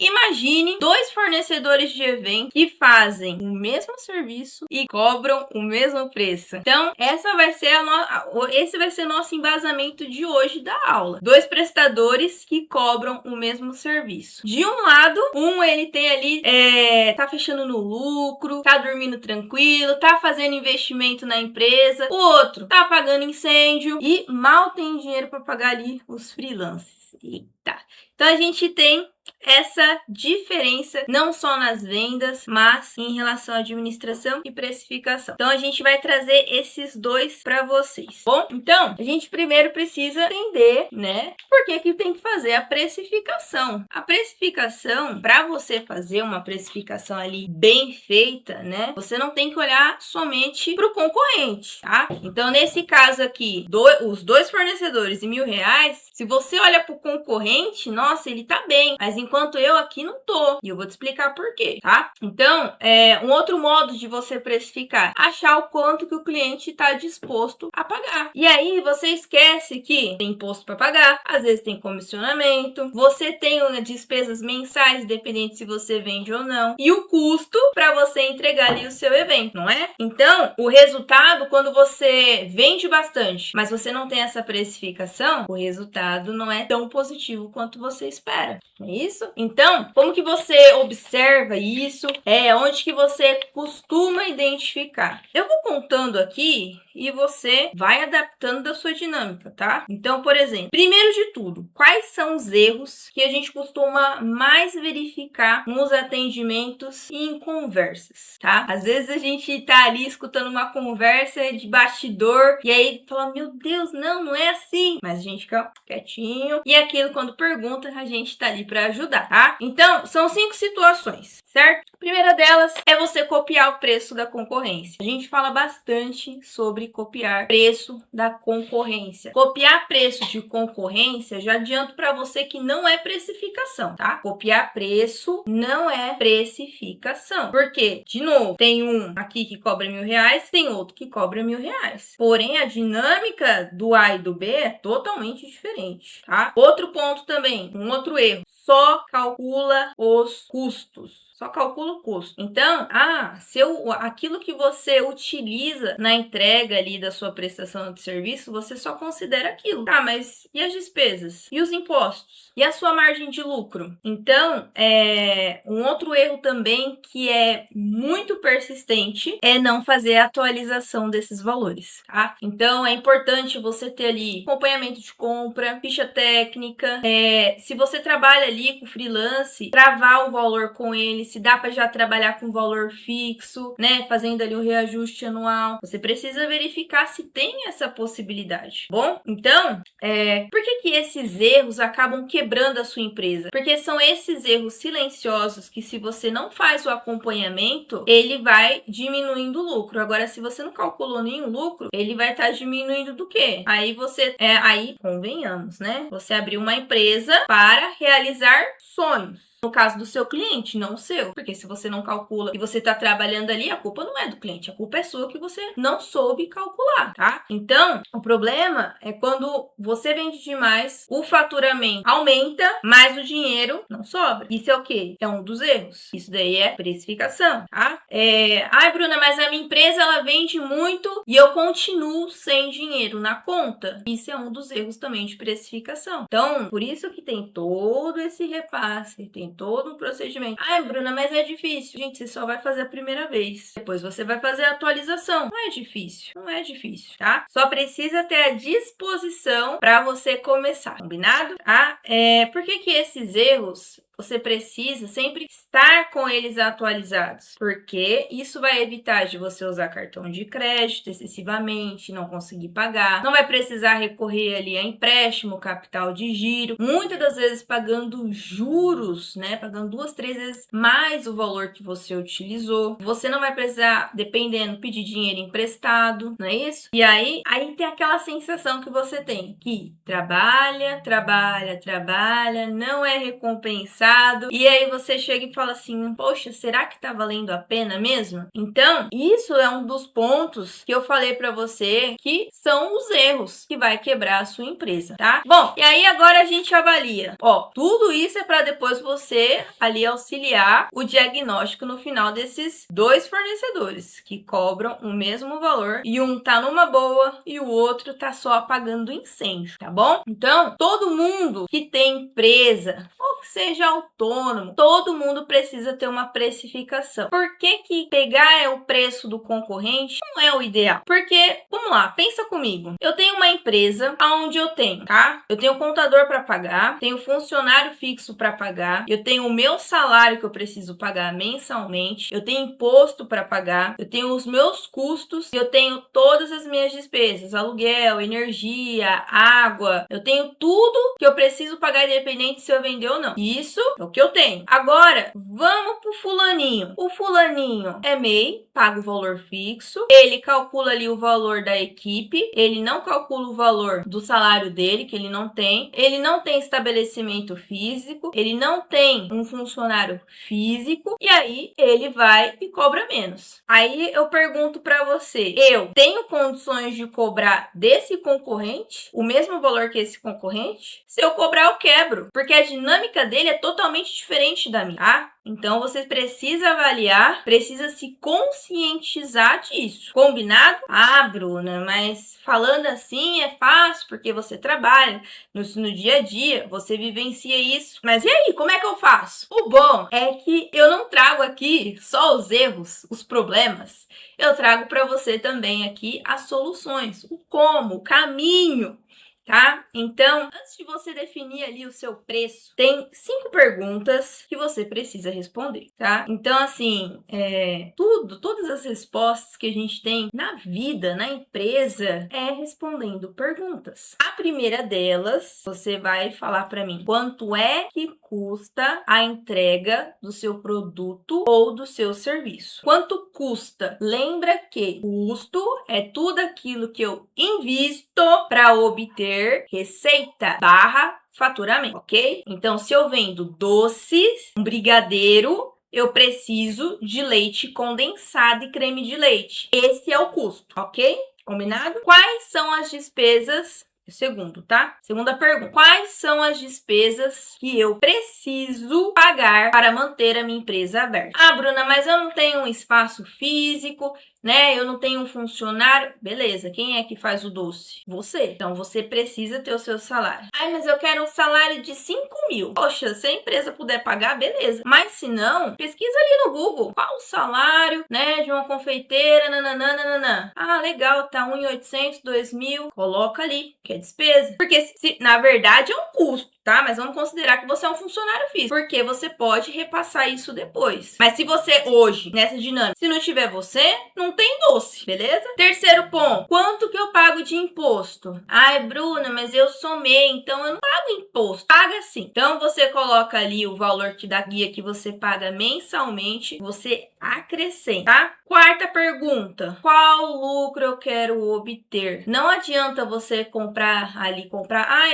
Imagine dois fornecedores de evento que fazem o mesmo serviço e cobram o mesmo preço. Então, esse vai ser nosso embasamento de hoje da aula. Dois prestadores que cobram o mesmo serviço. De um lado, ele tem ali, tá fechando no lucro, tá dormindo tranquilo, tá fazendo investimento na empresa. O outro tá pagando incêndio e mal tem dinheiro para pagar ali os freelancers. Eita! Então, a gente tem essa diferença não só nas vendas, mas em relação à administração e precificação. Então, a gente vai trazer esses dois para vocês. Bom, então, a gente primeiro precisa entender, né, por que tem que fazer a precificação. A precificação, para você fazer uma precificação ali bem feita, né, você não tem que olhar somente para o concorrente, tá? Então, nesse caso aqui, os dois fornecedores de R$1.000, se você olha para o concorrente, nossa, ele tá bem, mas enquanto eu aqui não tô. E eu vou te explicar por quê, tá? Então, um outro modo de você precificar, achar o quanto que o cliente está disposto a pagar. E aí, você esquece que tem imposto para pagar, às vezes tem comissionamento, você tem despesas mensais, dependente se você vende ou não, e o custo para você entregar ali o seu evento, não é? Então, o resultado, quando você vende bastante, mas você não tem essa precificação, o resultado não é tão positivo quanto você espera. Não é isso? Então, como que você observa isso? Onde que você costuma identificar? Eu vou contando aqui e você vai adaptando da sua dinâmica, tá? Então, por exemplo, primeiro de tudo, quais são os erros que a gente costuma mais verificar nos atendimentos e em conversas, tá? Às vezes a gente tá ali escutando uma conversa de bastidor e aí fala, meu Deus, não é assim. Mas a gente fica quietinho e aquilo, quando pergunta, a gente tá ali para ajudar, tá? Então, são 5 situações, certo? A primeira delas é você copiar o preço da concorrência. A gente fala bastante sobre copiar preço da concorrência. Copiar preço de concorrência, já adianto para você que não é precificação, tá? Copiar preço não é precificação. Porque, de novo, tem um aqui que cobra R$1.000, tem outro que cobra R$1.000. Porém, a dinâmica do A e do B é totalmente diferente, tá? Outro ponto também, um outro erro. Só calcula os custos. Só calcula o custo. Então, aquilo que você utiliza na entrega ali da sua prestação de serviço, você só considera aquilo. Tá, mas e as despesas? E os impostos? E a sua margem de lucro? Então, um outro erro também que é muito persistente é não fazer a atualização desses valores, tá? Então, é importante você ter ali acompanhamento de compra, ficha técnica, se você trabalha ali com freelance, travar o valor com ele, se dá para já trabalhar com valor fixo, né, fazendo ali um reajuste anual. Você precisa verificar se tem essa possibilidade. Bom, então, por que esses erros acabam quebrando a sua empresa? Porque são esses erros silenciosos que, se você não faz o acompanhamento, ele vai diminuindo o lucro. Agora, se você não calculou nenhum lucro, ele vai estar diminuindo do quê? Aí aí convenhamos, né? Você abriu uma empresa para realizar sonhos. No caso do seu cliente, não o seu. Porque se você não calcula e você está trabalhando ali, a culpa não é do cliente, a culpa é sua que você não soube calcular, tá? Então, o problema é quando você vende demais, o faturamento aumenta, mas o dinheiro não sobra. Isso é o quê? É um dos erros. Isso daí é precificação, tá? Ai, Bruna, mas a minha empresa, ela vende muito e eu continuo sem dinheiro na conta. Isso é um dos erros também de precificação. Então, por isso que tem todo esse repasse, tem todo um procedimento. Ai, Bruna, mas é difícil. Gente, você só vai fazer a primeira vez. Depois você vai fazer a atualização. Não é difícil. Não é difícil, tá? Só precisa ter a disposição para você começar. Combinado? Tá? Por que esses erros você precisa sempre estar com eles atualizados? Porque isso vai evitar de você usar cartão de crédito excessivamente, não conseguir pagar, não vai precisar recorrer ali a empréstimo, capital de giro, muitas das vezes pagando juros, né? Pagando 2, 3 vezes mais o valor que você utilizou. Você não vai precisar, dependendo, pedir dinheiro emprestado, não é isso? E aí tem aquela sensação que você tem, que trabalha, não é recompensado assado. E aí você chega e fala assim, poxa, será que tá valendo a pena mesmo? Então, isso é um dos pontos que eu falei pra você que são os erros que vai quebrar a sua empresa, tá? Bom, e aí agora a gente avalia. Ó, tudo isso é para depois você ali auxiliar o diagnóstico no final desses dois fornecedores que cobram o mesmo valor e um tá numa boa e o outro tá só apagando incêndio, tá bom? Então, todo mundo que tem empresa ou que seja autônomo, todo mundo precisa ter uma precificação. Por que pegar o preço do concorrente não é o ideal? Porque, vamos lá, pensa comigo. Eu tenho uma empresa onde eu tenho, tá? Eu tenho contador para pagar, tenho funcionário fixo para pagar, eu tenho o meu salário que eu preciso pagar mensalmente, eu tenho imposto para pagar, eu tenho os meus custos, eu tenho todas as minhas despesas, aluguel, energia, água, eu tenho tudo que eu preciso pagar independente se eu vender ou não. Isso é o que eu tenho. Agora, vamos pro fulaninho. O fulaninho é MEI, paga o valor fixo, ele calcula ali o valor da equipe, ele não calcula o valor do salário dele, que ele não tem estabelecimento físico, ele não tem um funcionário físico, e aí ele vai e cobra menos. Aí eu pergunto para você, eu tenho condições de cobrar desse concorrente o mesmo valor que esse concorrente? Se eu cobrar, eu quebro, porque a dinâmica dele é totalmente diferente da minha, tá? Então você precisa avaliar, precisa se conscientizar disso. Combinado? Ah, Bruna, mas falando assim é fácil porque você trabalha no dia a dia, você vivencia isso. Mas e aí, como é que eu faço? O bom é que eu não trago aqui só os erros, os problemas. Eu trago para você também aqui as soluções, o como, o caminho. Tá? Então, antes de você definir ali o seu preço, tem 5 perguntas que você precisa responder, tá? Então, assim, todas as respostas que a gente tem na vida, na empresa, é respondendo perguntas. A primeira delas, você vai falar para mim, quanto é que custa a entrega do seu produto ou do seu serviço? Quanto custa? Lembra que custo é tudo aquilo que eu invisto para obter receita / faturamento, ok? Então, se eu vendo doces, um brigadeiro, eu preciso de leite condensado e creme de leite. Esse é o custo, ok? Combinado? Quais são as despesas? Segundo, tá? Segunda pergunta. Quais são as despesas que eu preciso pagar para manter a minha empresa aberta? Ah, Bruna, mas eu não tenho um espaço físico, né? Eu não tenho um funcionário. Beleza, quem é que faz o doce? Você. Então, você precisa ter o seu salário. Ai, mas eu quero um salário de 5 mil. Poxa, se a empresa puder pagar, beleza. Mas se não, pesquisa ali no Google. Qual o salário, né, de uma confeiteira, nananana. Ah, legal, tá 1.800, 2.000. Coloca ali, que é despesa. Porque, na verdade, é um custo, tá? Mas vamos considerar que você é um funcionário físico, porque você pode repassar isso depois. Mas se você hoje, nessa dinâmica, se não tiver você, não tem doce, beleza? Terceiro ponto, quanto que eu pago de imposto? Ai, Bruna, mas eu sou MEI, então eu não pago imposto. Paga sim. Então você coloca ali o valor da guia que você paga mensalmente, você acrescenta, tá? Quarta pergunta, qual lucro eu quero obter? Não adianta você comprar,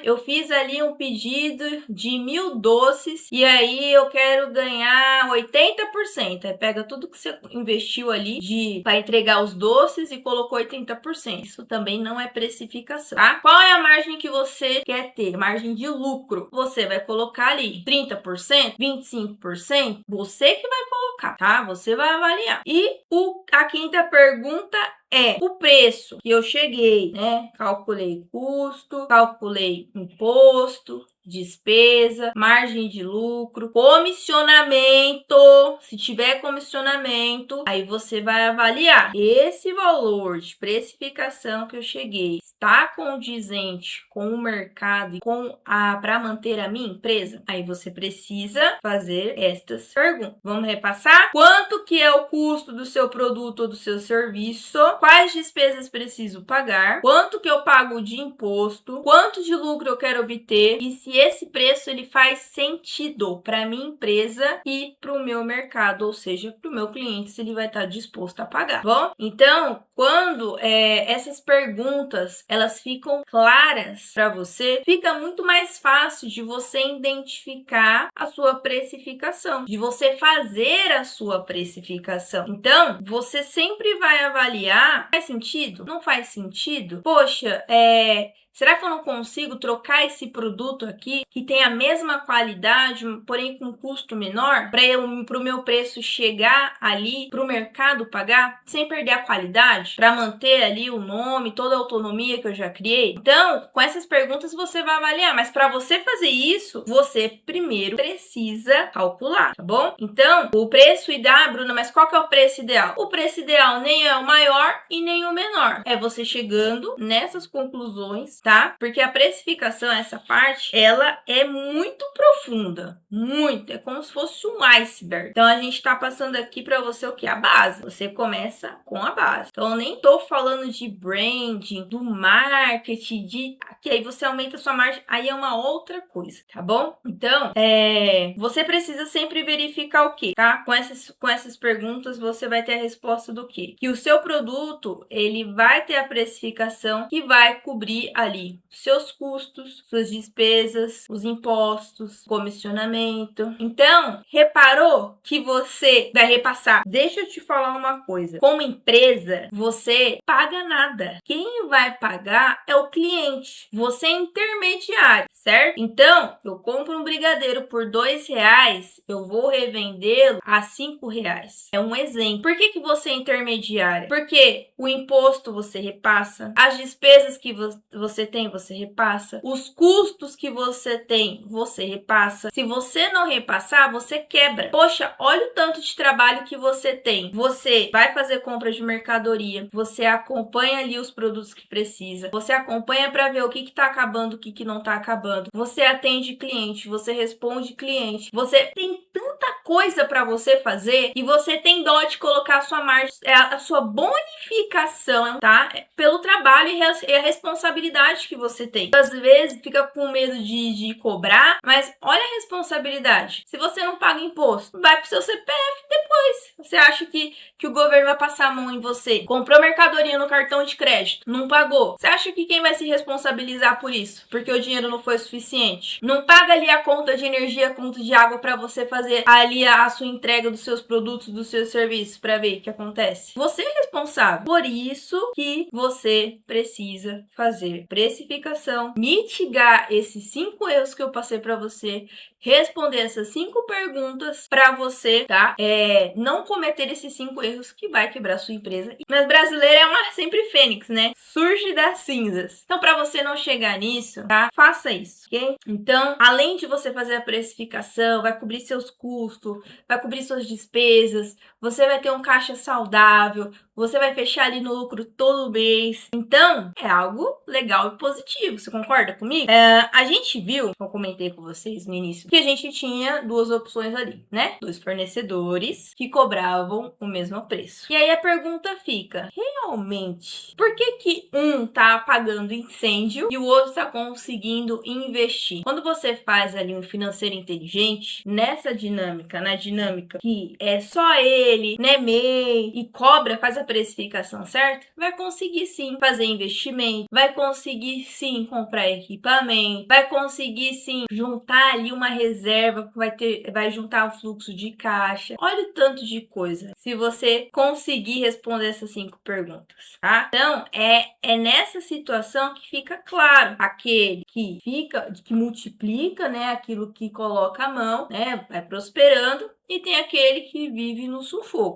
eu fiz ali um pedido de 1.000 doces e aí eu quero ganhar 80%. Aí pega tudo que você investiu ali para entregar os doces e colocou 80%. Isso também não é precificação, tá? Qual é a margem que você quer ter? Margem de lucro. Você vai colocar ali 30%, 25%, você que vai colocar, tá? Você vai avaliar. E a quinta pergunta é o preço que eu cheguei, né? Calculei custo, calculei imposto, despesa, margem de lucro, comissionamento. Se tiver comissionamento, aí você vai avaliar esse valor de precificação que eu cheguei está condizente com o mercado e para manter a minha empresa? Aí você precisa fazer estas perguntas. Vamos repassar? Quanto que é o custo do seu produto ou do seu serviço? quais despesas preciso pagar, quanto que eu pago de imposto, quanto de lucro eu quero obter e se esse preço ele faz sentido para minha empresa e para o meu mercado, ou seja, para o meu cliente, se ele vai estar disposto a pagar, bom? Então, quando essas perguntas elas ficam claras para você, fica muito mais fácil de você identificar a sua precificação, de você fazer a sua precificação. Então, você sempre vai avaliar, faz sentido? Não faz sentido? Poxa, será que eu não consigo trocar esse produto aqui que tem a mesma qualidade, porém com custo menor, para o meu preço chegar ali, para o mercado pagar, sem perder a qualidade, para manter ali o nome, toda a autonomia que eu já criei? Então, com essas perguntas você vai avaliar, mas para você fazer isso, você primeiro precisa calcular, tá bom? Então, o preço ideal, Bruna, mas qual que é o preço ideal? O preço ideal nem é o maior e nem o menor. É você chegando nessas conclusões, tá? Porque a precificação, essa parte, ela é muito profunda, muito, é como se fosse um iceberg. Então a gente tá passando aqui para você o que? A base. Você começa com a base. Então eu nem tô falando de branding, do marketing, que aí você aumenta a sua margem, aí é uma outra coisa, tá bom? Então, você precisa sempre verificar o quê, tá? Com essas perguntas você vai ter a resposta do quê? Que o seu produto, ele vai ter a precificação que vai cobrir ali seus custos, suas despesas, os impostos, comissionamento. Então, reparou que você vai repassar? Deixa eu te falar uma coisa. Como empresa, você paga nada. Quem vai pagar é o cliente. Você é intermediário, certo? Então, eu compro um brigadeiro por R$2, eu vou revendê-lo a R$5. É um exemplo. Por que você é intermediária? Porque o imposto você repassa, as despesas que você tem, você repassa, os custos que você tem, você repassa. Se você não repassar, você quebra. Poxa, olha o tanto de trabalho que você tem. Você vai fazer compra de mercadoria, você acompanha ali os produtos que precisa, você acompanha para ver o que tá acabando, o que não tá acabando. Você atende cliente, você responde cliente. Você tem tanta coisa para você fazer e você tem dó de colocar a sua margem, a sua bonificação, tá? Pelo trabalho e a responsabilidade que você tem. Às vezes fica com medo de cobrar, mas olha a responsabilidade. Se você não paga imposto, vai pro seu CPF depois. Você acha que o governo vai passar a mão em você? Comprou mercadoria no cartão de crédito, não pagou. Você acha que quem vai se responsabilizar por isso? Porque o dinheiro não foi suficiente? Não paga ali a conta de energia, a conta de água para você fazer ali a sua entrega dos seus produtos, dos seus serviços, para ver o que acontece. Você é responsável. Por isso que você precisa fazer precificação, mitigar esses 5 erros que eu passei para você, responder essas 5 perguntas para você, tá? Não cometer esses 5 erros que vai quebrar sua empresa. Mas brasileiro é uma sempre fênix, né? Surge das cinzas. Então, para você não chegar nisso, tá? Faça isso, ok? Então, além de você fazer a precificação, vai cobrir seus custos, vai cobrir suas despesas, você vai ter um caixa saudável, você vai fechar ali no lucro todo mês. Então, é algo legal e positivo. Você concorda comigo? A gente viu, eu comentei com vocês no início, que a gente tinha 2 opções ali, né? 2 fornecedores que cobravam o mesmo preço. E aí a pergunta fica, realmente, por que um tá apagando incêndio e o outro tá conseguindo investir? Quando você faz ali um financeiro inteligente, nessa dinâmica, na dinâmica que é só ele, né, MEI, e cobra, faz a precificação certa, vai conseguir sim fazer investimento, vai conseguir sim comprar equipamento, vai conseguir sim juntar ali uma reserva, vai juntar um fluxo de caixa. Olha o tanto de coisa se você conseguir responder essas 5 perguntas, tá? Então, é nessa situação que fica claro aquele que multiplica, né, aquilo que coloca a mão, né, vai prosperando, e tem aquele que vive no sufoco.